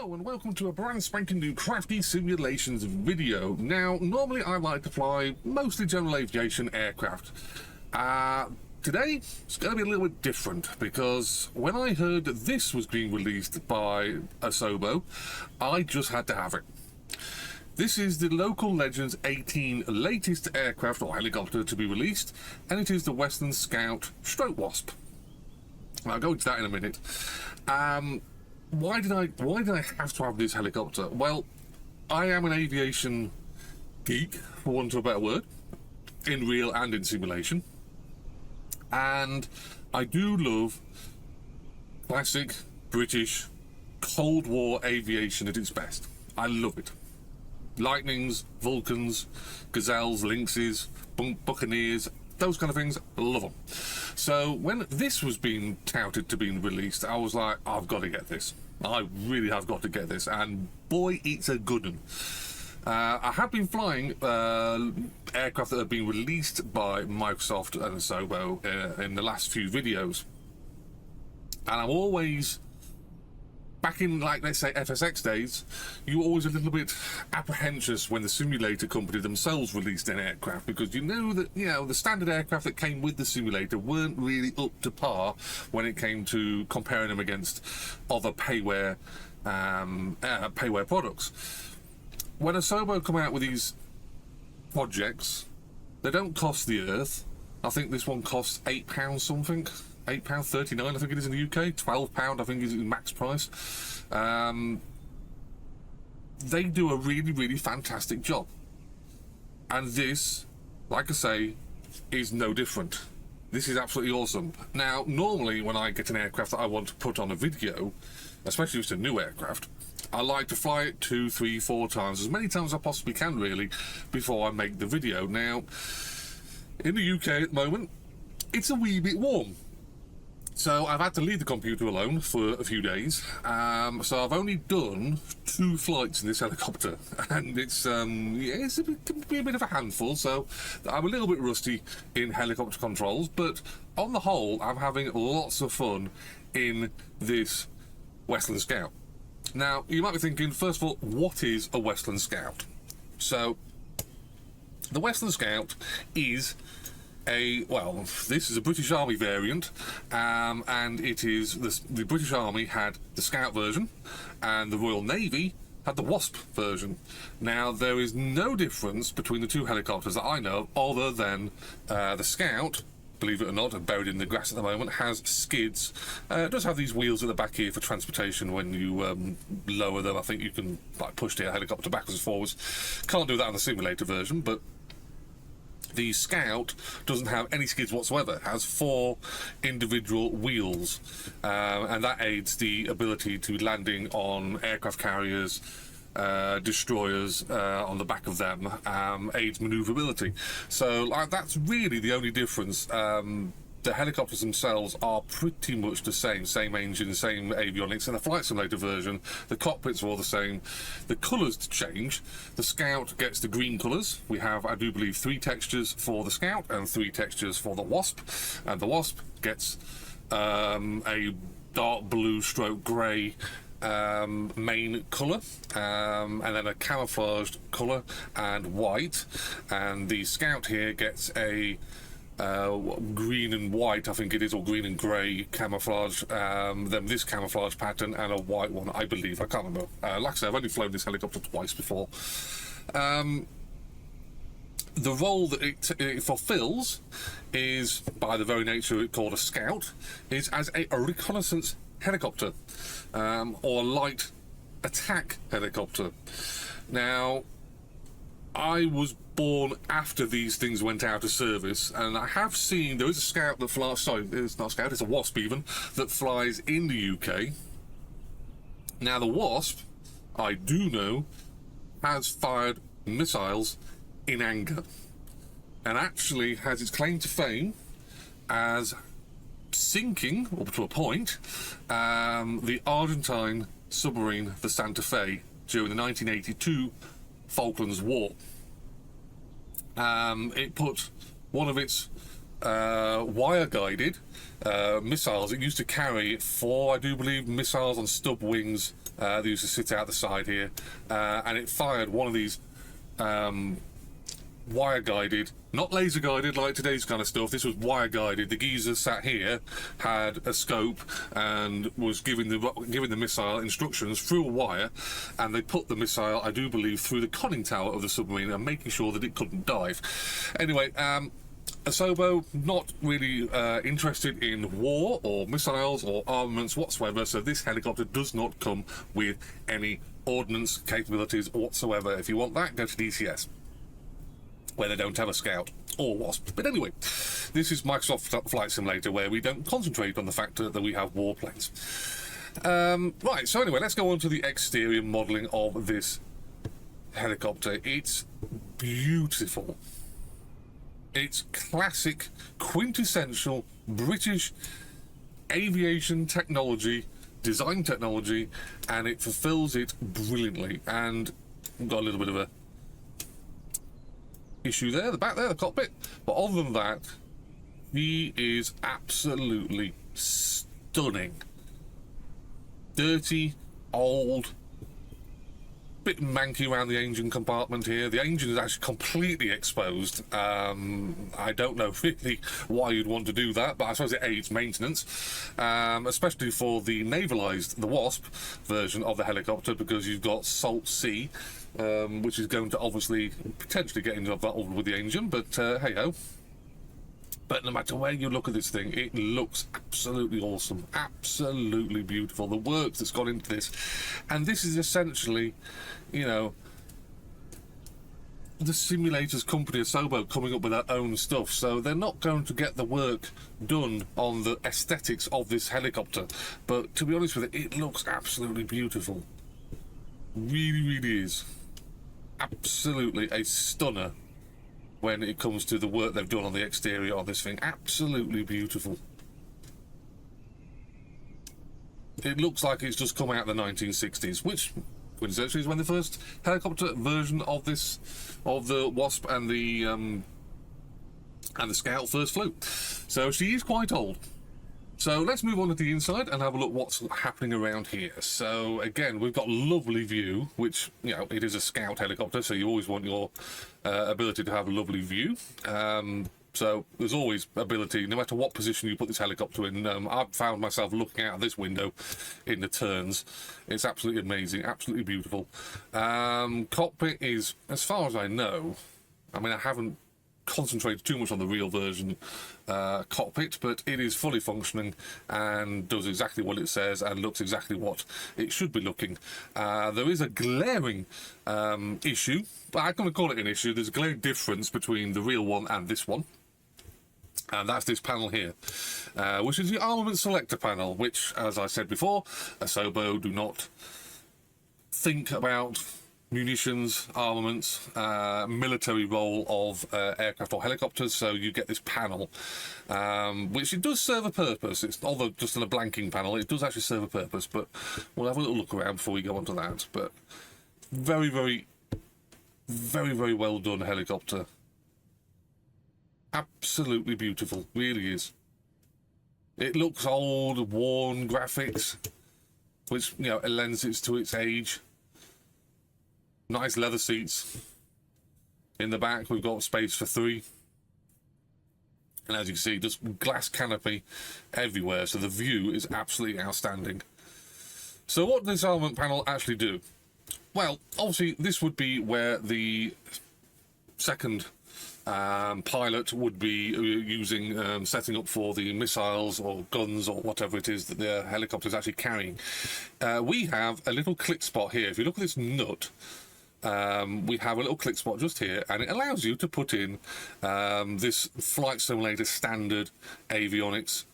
Hello and welcome to a brand spanking new Crafty Simulations video. Now, normally I like to fly mostly general aviation aircraft. Today, it's going to be a little bit different because when I heard that this was being released by Asobo, I just had to have it. This is the Local Legends 18 latest aircraft or helicopter to be released, and it is the Westland Scout Stroke Wasp. I'll go into that in a minute. Why did I have to have this helicopter? Well, I am an aviation geek, for want of a better word, in real and in simulation. And I do love classic British Cold War aviation at its best. I love it. Lightnings, Vulcans, Gazelles, Lynxes, Buccaneers, those kind of things, love them. So when this was being touted to being released, I was like, I've got to get this. I really have got to get this, and boy, it's a good one. I have been flying aircraft that have been released by Microsoft and Asobo in the last few videos, and I'm always, back in, like, let's say FSX days, you were always a little bit apprehensive when the simulator company themselves released an aircraft, because you know that, you know, the standard aircraft that came with the simulator weren't really up to par when it came to comparing them against other payware products. When Asobo come out with these projects, they don't cost the earth. I think this one costs £8 something. £8.39 I think it is in the UK, £12 I think is the max price. They do a really fantastic job, and this, like I say, is no different. This is absolutely awesome. Now, normally when I get an aircraft that I want to put on a video, especially if it's a new aircraft, I like to fly it 2, 3, 4 times, as many times as I possibly can really, before I make the video. Now, in the UK at the moment, it's a wee bit warm. So I've had to leave the computer alone for a few days. So I've only done 2 flights in this helicopter, and it's it can be a bit of a handful. So I'm a little bit rusty in helicopter controls, but on the whole, I'm having lots of fun in this Westland Scout. Now, you might be thinking, first of all, what is a Westland Scout? So the Westland Scout is this is a British Army variant, and it is the British Army had the Scout version, and the Royal Navy had the Wasp version. Now, there is no difference between the two helicopters that I know, other than the Scout, believe it or not, buried in the grass at the moment, has skids. It does have these wheels at the back here for transportation. When you lower them, I think you can, like, push the helicopter backwards and forwards. Can't do that on the simulator version, but the Scout doesn't have any skids whatsoever. It has 4 individual wheels, and that aids the ability to landing on aircraft carriers, destroyers on the back of them, aids maneuverability. So that's really the only difference. The helicopters themselves are pretty much the same engine, same avionics. In the flight simulator version, the cockpits are all the same. The colours change. The Scout gets the green colours. We have, I do believe, 3 textures for the Scout and 3 textures for the Wasp. And the Wasp gets a dark blue stroke grey main colour, and then a camouflaged colour and white. And the Scout here gets a green and white, I think it is, or green and grey camouflage, then this camouflage pattern, and a white one, I believe. I can't remember. Like I said, I've only flown this helicopter twice before. The role that it fulfills is, by the very nature of it called a Scout, is as a reconnaissance helicopter, or light attack helicopter. Now, I was born after these things went out of service, and I have seen there is a Scout that flies, sorry, it's not a Scout, it's a Wasp even, that flies in the UK. Now, the Wasp, I do know, has fired missiles in anger, and actually has its claim to fame as sinking, up to a point, the Argentine submarine, the Santa Fe, during the 1982 Falklands War. It put one of its wire-guided missiles. It used to carry 4, I do believe, missiles on stub wings. They used to sit out the side here, and it fired one of these wire-guided, not laser-guided like today's kind of stuff. This was wire-guided. The geezer sat here, had a scope, and was giving the missile instructions through a wire, and they put the missile, I do believe, through the conning tower of the submarine and making sure that it couldn't dive. Anyway, Asobo not really interested in war or missiles or armaments whatsoever, so this helicopter does not come with any ordnance capabilities whatsoever. If you want that, go to DCS, where they don't have a Scout or Wasp. But anyway, this is Microsoft Flight Simulator, where we don't concentrate on the fact that we have warplanes. Right, so anyway, let's go on to the exterior modelling of this helicopter. It's beautiful. It's classic, quintessential British aviation technology, design technology, and it fulfills it brilliantly. And we've got a little bit of a issue there, the back there, the cockpit. But other than that, he is absolutely stunning. Dirty, old, bit manky around the engine compartment here. The engine is actually completely exposed. I don't know really why you'd want to do that, but I suppose it aids maintenance, especially for the navalised, the Wasp version of the helicopter, because you've got salt sea, which is going to obviously potentially get involved with the engine, but hey-ho. But no matter where you look at this thing, it looks absolutely awesome, absolutely beautiful. The work that's gone into this, and this is essentially, you know, the simulators company Asobo coming up with their own stuff, so they're not going to get the work done on the aesthetics of this helicopter. But to be honest with it, it looks absolutely beautiful. Really, really is. Absolutely a stunner when it comes to the work they've done on the exterior of this thing. Absolutely beautiful. It looks like it's just come out of the 1960s, which coincidentally is when the first helicopter version of this, of the Wasp and the Scout first flew. So she is quite old. So let's move on to the inside and have a look what's happening around here. So again, we've got lovely view, which, you know, it is a Scout helicopter, so you always want your ability to have a lovely view. So there's always ability, no matter what position you put this helicopter in. I've found myself looking out of this window in the turns. It's absolutely amazing, absolutely beautiful. Cockpit is, as far as I know, I mean, I haven't concentrated too much on the real version cockpit, but it is fully functioning and does exactly what it says and looks exactly what it should be looking. There is a glaring issue, but I'm going to call it an issue. There's a glaring difference between the real one and this one, and that's this panel here, which is the armament selector panel, which, as I said before, Asobo do not think about munitions, armaments, military role of aircraft or helicopters, so you get this panel, which it does serve a purpose. It's, although just in a blanking panel, it does actually serve a purpose, but we'll have a little look around before we go on to that. But very, very, very, very well done helicopter. Absolutely beautiful, really is. It looks old, worn graphics, which, you know, it lends it to its age. Nice leather seats. In the back, we've got space for 3. And as you can see, just glass canopy everywhere, so the view is absolutely outstanding. So what does this armament panel actually do? Well, obviously, this would be where the second pilot would be using, setting up for the missiles or guns or whatever it is that the helicopter is actually carrying. We have a little click spot here. If you look at this nut, we have a little click spot just here, and it allows you to put in this Flight Simulator standard avionics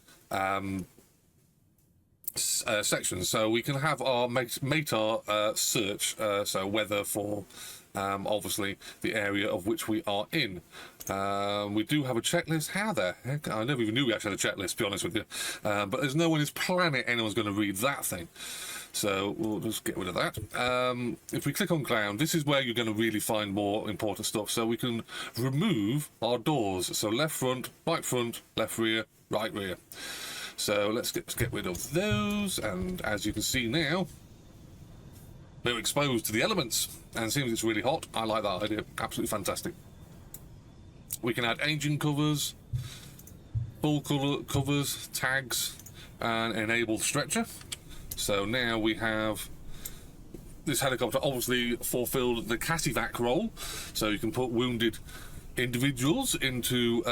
section. So we can have our METAR search, so weather for obviously the area of which we are in. We do have a checklist. How the heck? I never even knew we actually had a checklist, to be honest with you. But there's no one on this planet anyone's going to read that thing. So we'll just get rid of that. If we click on ground, this is where you're going to really find more important stuff. So we can remove our doors. So left front, left rear, right rear. So let's get rid of those. And as you can see now, we're exposed to the elements. And it seems it's really hot. I like that idea. Absolutely fantastic. We can add engine covers, full color covers, tags, and enable stretcher. So now we have this helicopter obviously fulfilled the CASEVAC role, so you can put wounded individuals into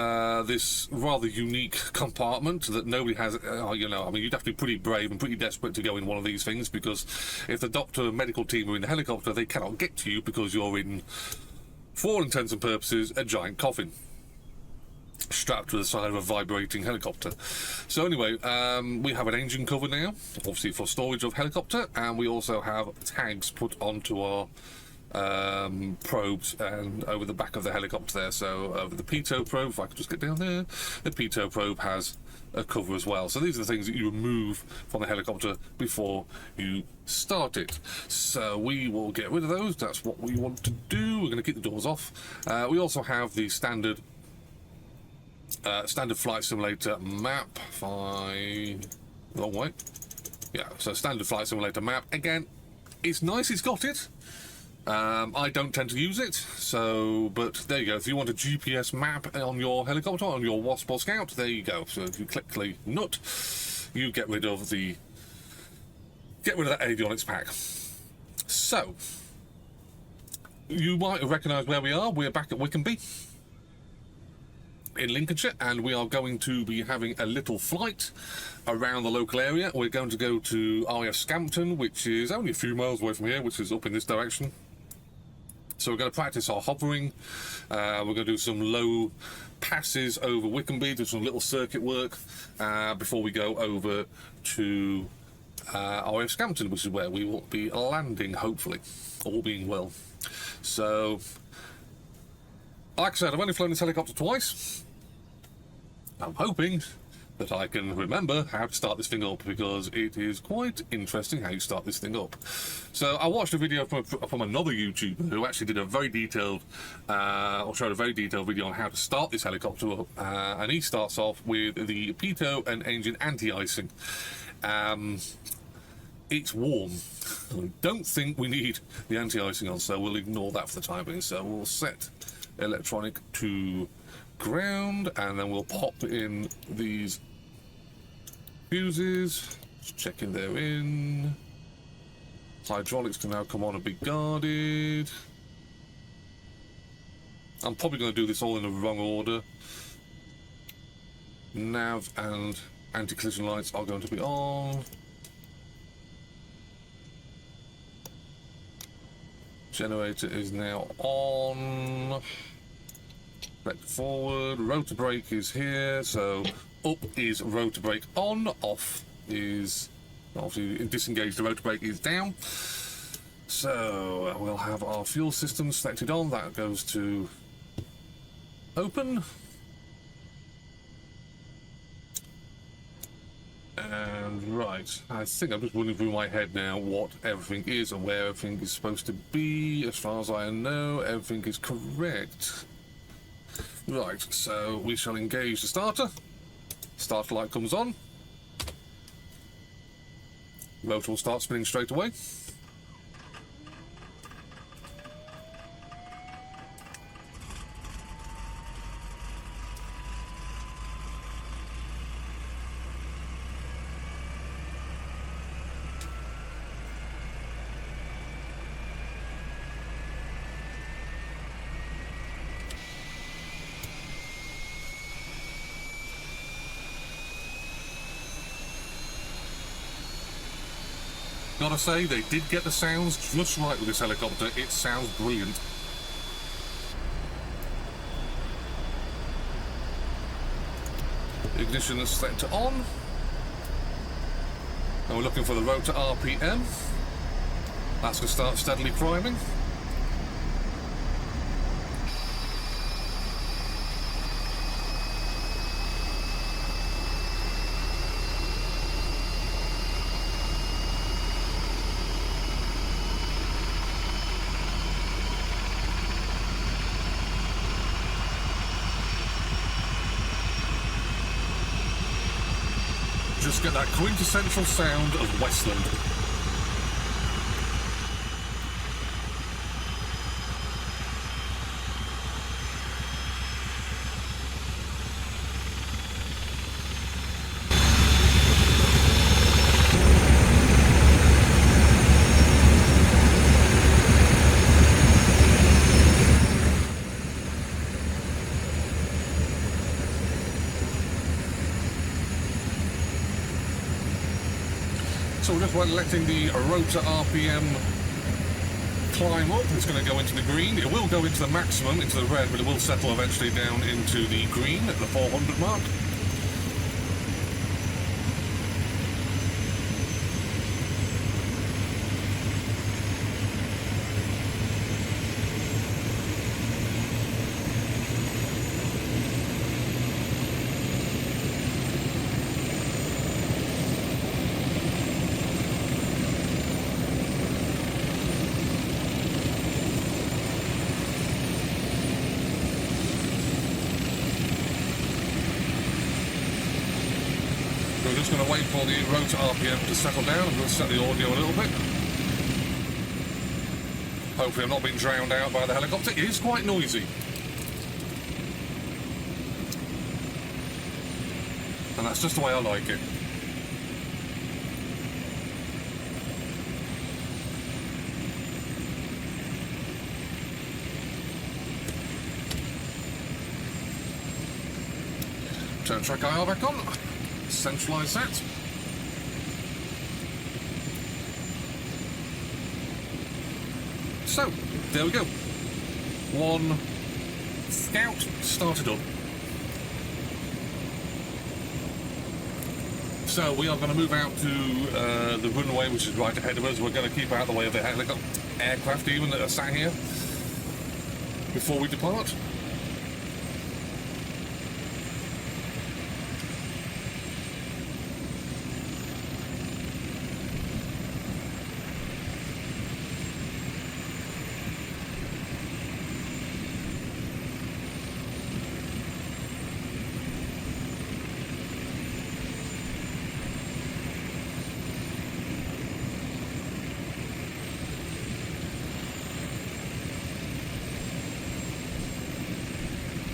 this rather unique compartment that nobody has. You know, I mean, you'd have to be pretty brave and pretty desperate to go in one of these things, because if the doctor and medical team are in the helicopter, they cannot get to you because you're in, for all intents and purposes, a giant coffin strapped to the side of a vibrating helicopter. So anyway, we have an engine cover now, obviously for storage of helicopter, and we also have tags put onto our probes and over the back of the helicopter there. So over the pitot probe, if I could just get down there, the pitot probe has a cover as well. So these are the things that you remove from the helicopter before you start it. So we will get rid of those. That's what we want to do. We're going to keep the doors off. We also have the standard flight simulator map. Wrong way. Yeah, so standard flight simulator map. Again, it's nice it's got it. I don't tend to use it, so, but there you go. If you want a GPS map on your helicopter, on your Wasp or Scout, there you go. So if you click the nut, you get rid of that avionics pack. So, you might recognise where we are. We're back at Wickenby in Lincolnshire, and we are going to be having a little flight around the local area. We're going to go to RAF Scampton, which is only a few miles away from here, which is up in this direction. So we're going to practice our hovering. We're going to do some low passes over Wickenby, do some little circuit work before we go over to RAF Scampton, which is where we will be landing, hopefully, all being well. So, like I said, I've only flown this helicopter twice. I'm hoping that I can remember how to start this thing up, because it is quite interesting how you start this thing up. So I watched a video from another YouTuber who actually did a very detailed, or showed a very detailed video on how to start this helicopter up, and he starts off with the pitot and engine anti-icing. It's warm. I don't think we need the anti-icing on, so we'll ignore that for the time being. So we'll set electronic to ground, and then we'll pop in these fuses, just checking they're in. Hydraulics can now come on and be guarded. I'm probably going to do this all in the wrong order. Nav and anti-collision lights are going to be on. Generator is now on. Back forward. Rotor brake is here. So up is rotor brake on. Off is obviously disengaged. The rotor brake is down. So we'll have our fuel system selected on. That goes to open. And right, I think I'm just running through my head now what everything is and where everything is supposed to be. As far as I know, everything is correct. Right, so we shall engage the starter. Starter light comes on. Rotor will start spinning straight away. Gotta say, they did get the sounds just right with this helicopter. It sounds brilliant. Ignition is set to on. And we're looking for the rotor RPM. That's going to start steadily climbing. just get that quintessential sound of Westland. So we're just letting the rotor RPM climb up. It's going to go into the green. It will go into the maximum, into the red, but it will settle eventually down into the green at the 400 mark. We're just going to wait for the rotor RPM to settle down. I'm going to set the audio a little bit. Hopefully I'm not being drowned out by the helicopter. It is quite noisy. And that's just the way I like it. Turn TrackIR back on. Centralise that. So, there we go. One Scout started up. So we are going to move out to the runway, which is right ahead of us. We're going to keep out of the way of the helicopter, aircraft even, that are sat here before we depart.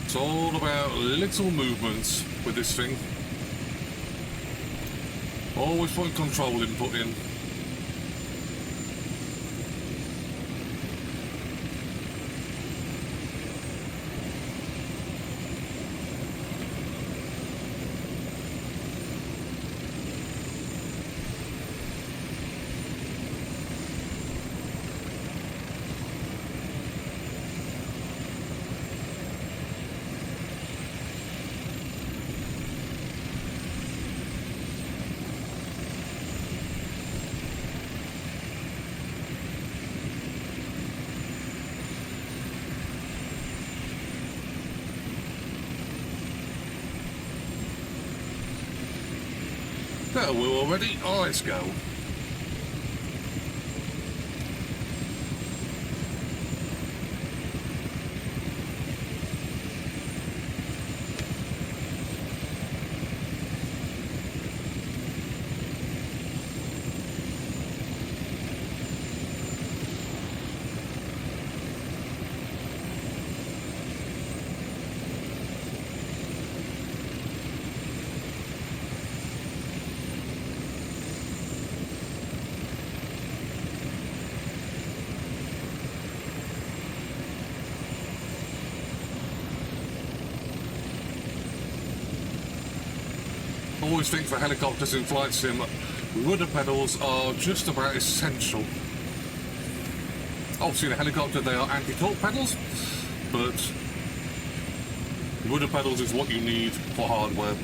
It's all about little movements with this thing. Always putting control input in. No, we're all ready. Oh, let's go. I always think for helicopters in flight sim, rudder pedals are just about essential. Obviously in a helicopter they are anti-torque pedals, but rudder pedals is what you need for hardware.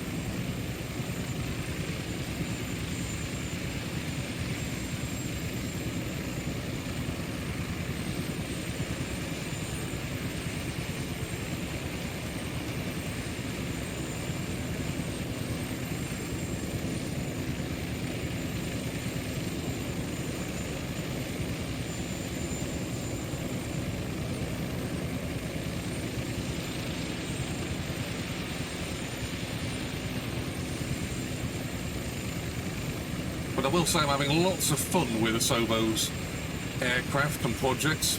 will say I'm having lots of fun with Asobo's aircraft and projects,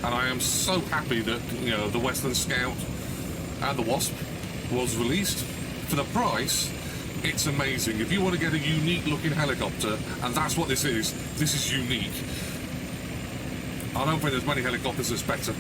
and I am so happy that, you know, the Westland Scout and the Wasp was released. For the price, it's amazing. If you want to get a unique looking helicopter, and that's what this is unique. I don't think there's many helicopters that's better.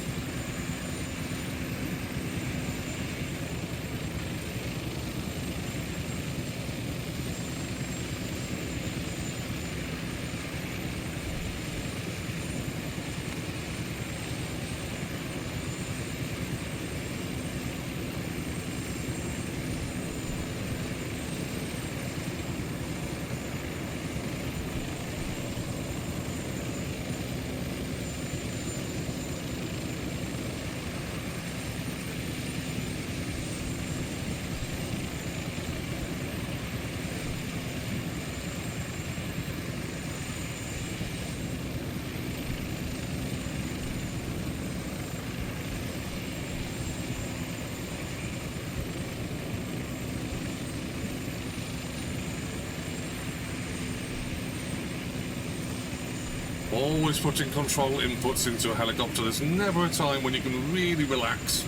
Always putting control inputs into a helicopter. There's never a time when you can really relax.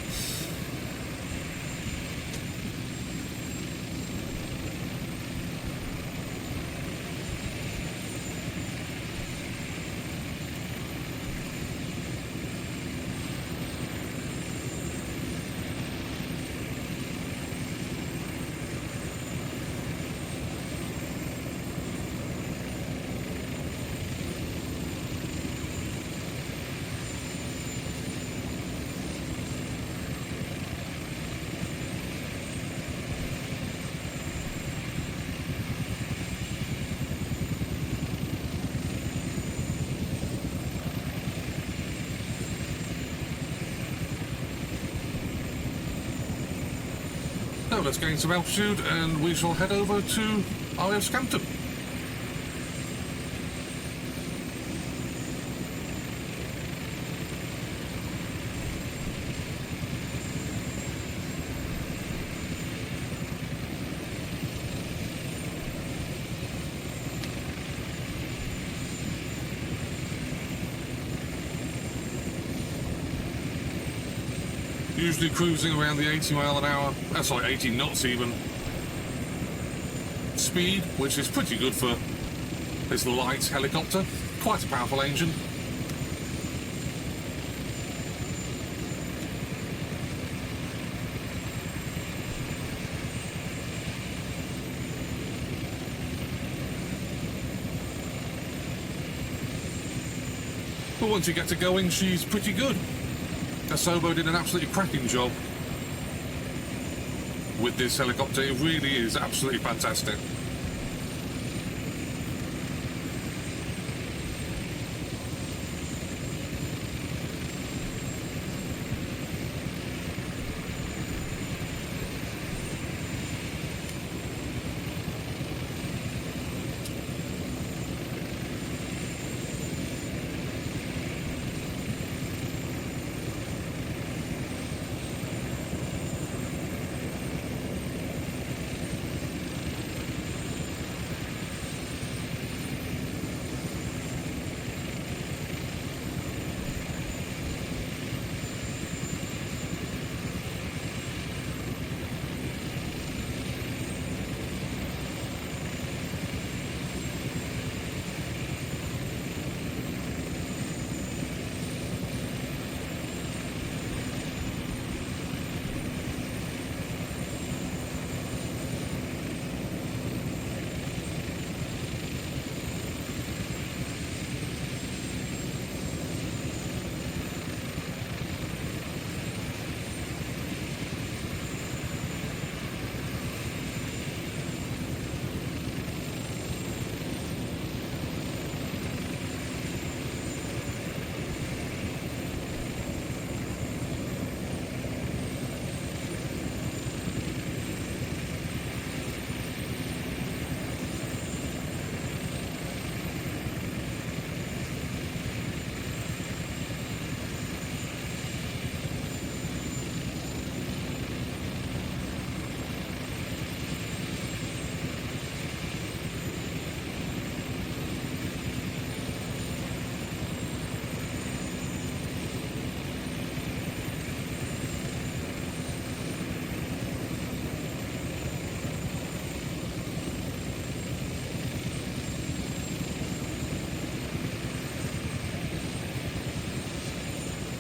So let's gain some altitude and we shall head over to RAF Scampton. Usually cruising around the 80 mile an hour, sorry, 80 knots even, speed, which is pretty good for this light helicopter. Quite a powerful engine. But once you get to going, she's pretty good. Asobo did an absolutely cracking job with this helicopter. It really is absolutely fantastic.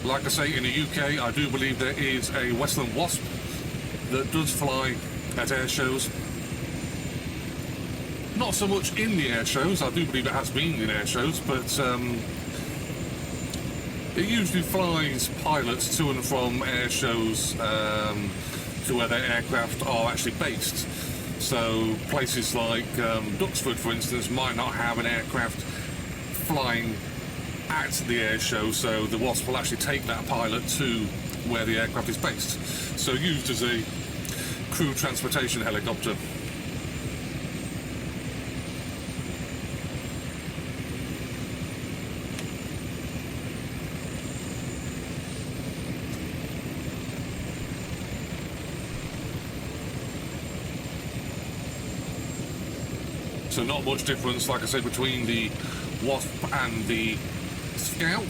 Like I say, in the UK, I do believe there is a Westland Wasp that does fly at air shows. Not so much in the air shows. I do believe it has been in air shows, but it usually flies pilots to and from air shows to where their aircraft are actually based. So places like Duxford, for instance, might not have an aircraft flying at the air show, so the Wasp will actually take that pilot to where the aircraft is based. So used as a crew transportation helicopter. So not much difference, like I said, between the Wasp and the Scout.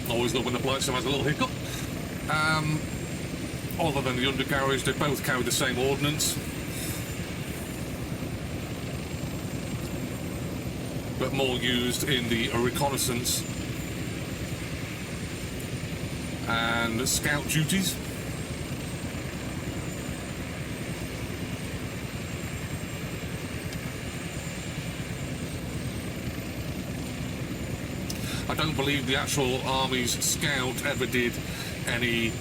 Always love when the flight sim has a little hiccup. Other than the undercarriage, they both carry the same ordnance. But more used in the reconnaissance and scout duties. I don't believe the actual Army's Scout ever did any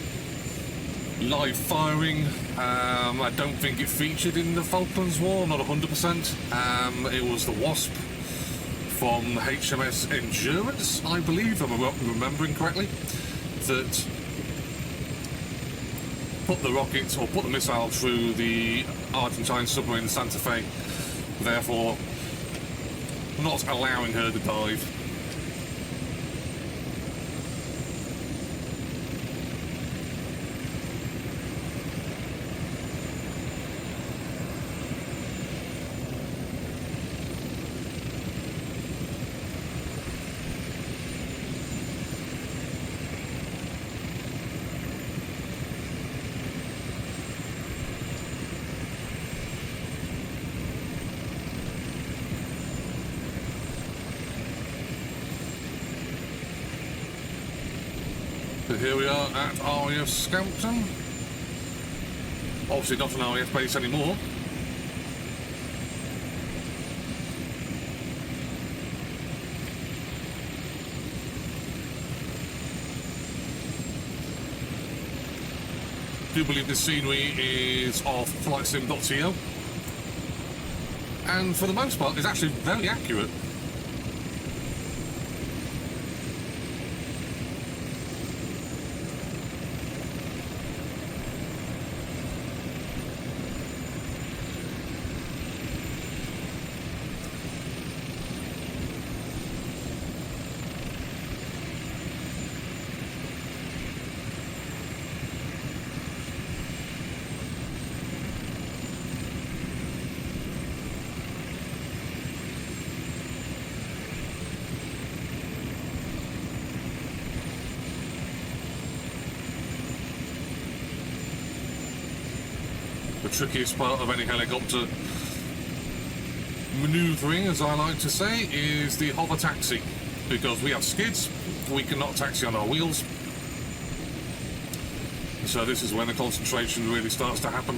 live firing. I don't think it featured in the Falklands War, not 100%. It was the Wasp from HMS Endurance, I believe, if I'm remembering correctly, that put the rocket or put the missile through the Argentine submarine Santa Fe, therefore not allowing her to dive. So here we are at RAF Scampton. Obviously not an RAF base anymore. I do believe this scenery is off FlightSim.co, and for the most part it's actually very accurate. The trickiest part of any helicopter manoeuvring, as I like to say, is the hover taxi, because we have skids, we cannot taxi on our wheels, so this is when the concentration really starts to happen.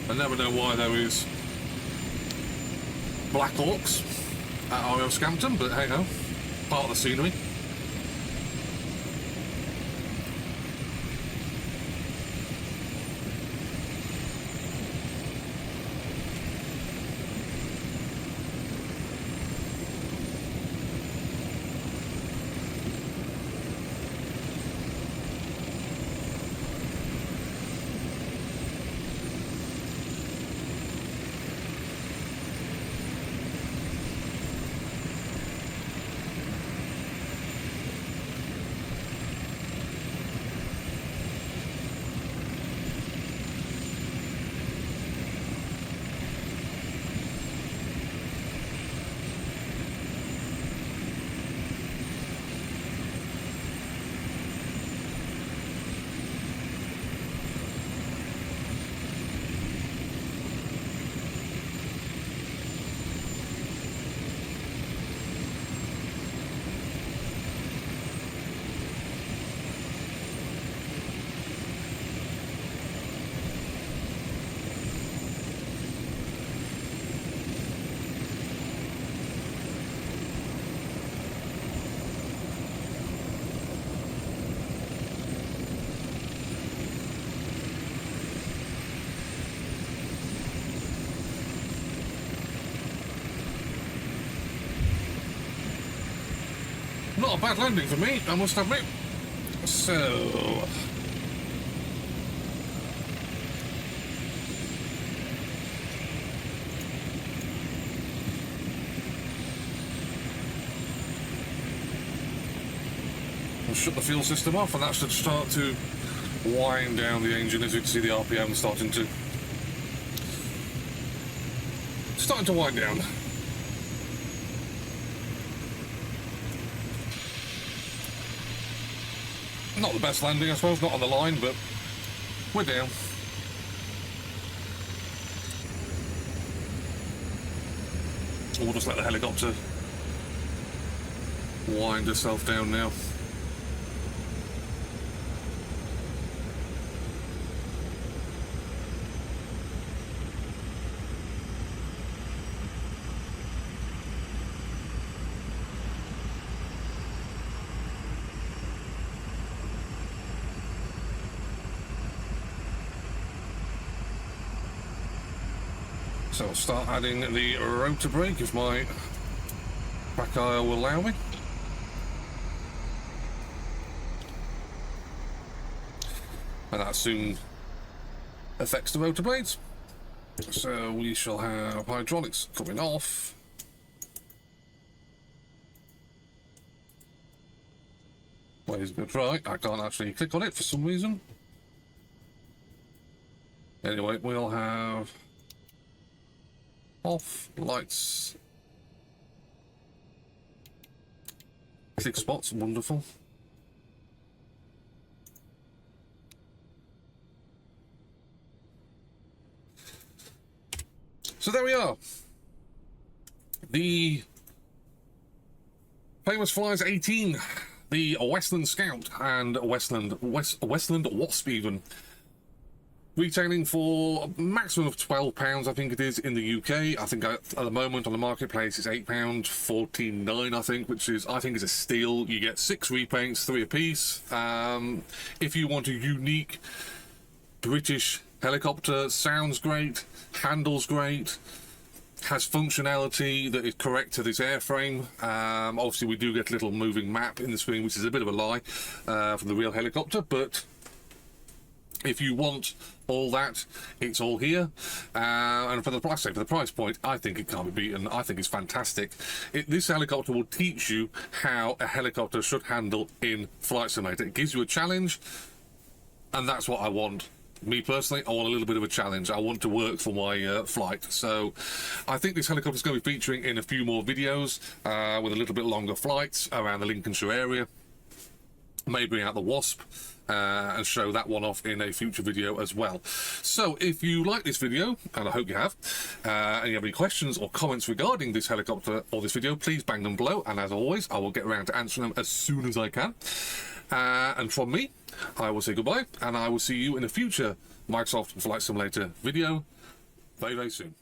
I never know why there is Black Hawks at RAF Scampton, but hey ho, part of the scenery. not a bad landing for me, I must admit. So... I'll shut the fuel system off, and that should start to wind down the engine. As you can see, the RPM starting to wind down. Not the best landing, I suppose, not on the line, but we're down. We'll just let the helicopter wind herself down now. So I'll start adding the rotor brake if my TrackIR will allow me. And that soon affects the rotor blades. So we shall have hydraulics coming off. Well, he's going to try. I can't actually click on it for some reason. Anyway, we'll have off lights. Click spots, wonderful. So there we are. The famous Flyers 18, the Westland Scout and Westland Wasp even. Retailing for a maximum of £12, I think it is, in the UK. I think at the moment on the marketplace it's £8.49, I think, which is, I think, is a steal. You get 6 repaints, 3 apiece. If you want a unique British helicopter, sounds great, handles great, has functionality that is correct to this airframe. Obviously, we do get a little moving map in the screen, which is a bit of a lie from the real helicopter, but if you want all that, it's all here. And for the price point, I think it can't be beaten. I think it's fantastic. This helicopter will teach you how a helicopter should handle in Flight Simulator. It gives you a challenge, and that's what I want. Me personally, I want a little bit of a challenge. I want to work for my flight. So I think this helicopter is going to be featuring in a few more videos with a little bit longer flights around the Lincolnshire area. May bring out the Wasp and show that one off in a future video as well. So if you like this video, and I hope you have, and you have any questions or comments regarding this helicopter or this video, please bang them below, and as always, I will get around to answering them as soon as I can. And from me, I will say goodbye, and I will see you in a future Microsoft Flight Simulator video very, very soon.